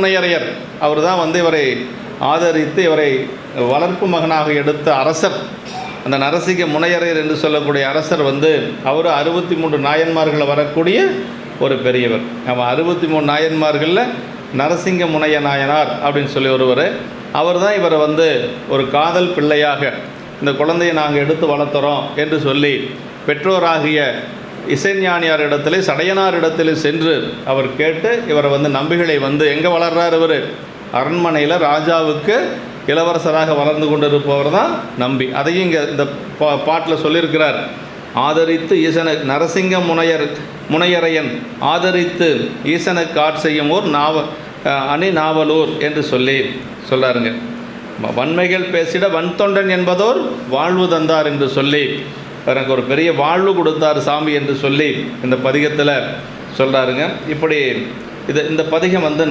முனையரையர் அவர் தான் வந்து இவரை ஆதரித்து இவரை வளர்ப்பு மகனாக எடுத்த அரசர். அந்த நரசிங்க முனையரையர் என்று சொல்லக்கூடிய அரசர் வந்து அவர் 63 நாயன்மார்களில் வரக்கூடிய ஒரு பெரியவர். அவன் 63 நாயன்மார்களில் நரசிங்க முனைய நாயனார் அப்படின்னு சொல்லி ஒருவர். அவர் தான் இவரை வந்து ஒரு காதல் பிள்ளையாக இந்த குழந்தையை நாங்கள் எடுத்து வளர்த்துறோம் என்று சொல்லி பெற்றோராகிய இசைஞானியார் இடத்துல சடையனார் இடத்துல சென்று அவர் கேட்டு இவரை வந்து நம்பிகளை வந்து எங்கே வளர்றார்? இவர் அரண்மனையில் ராஜாவுக்கு இளவரசராக வளர்ந்து கொண்டிருப்பவர் தான் நம்பி. அதையும் இங்கே இந்த பாட்டில் சொல்லியிருக்கிறார். ஆதரித்து ஈசனுக்கு நரசிங்க முனையரையன் ஆதரித்து ஈசனுக்கு ஆட்செய்யும் ஊர் நாவலூர் என்று சொல்லி சொல்கிறாருங்க. வன்மைகள் பேசிட வன்தொண்டன் என்பதோர் வாழ்வு தந்தார் என்று சொல்லி எனக்கு ஒரு பெரிய வாழ்வு கொடுத்தார் சாமி என்று சொல்லி இந்த பதிகத்தில் சொல்கிறாருங்க. இப்படி இந்த பதிகம் வந்து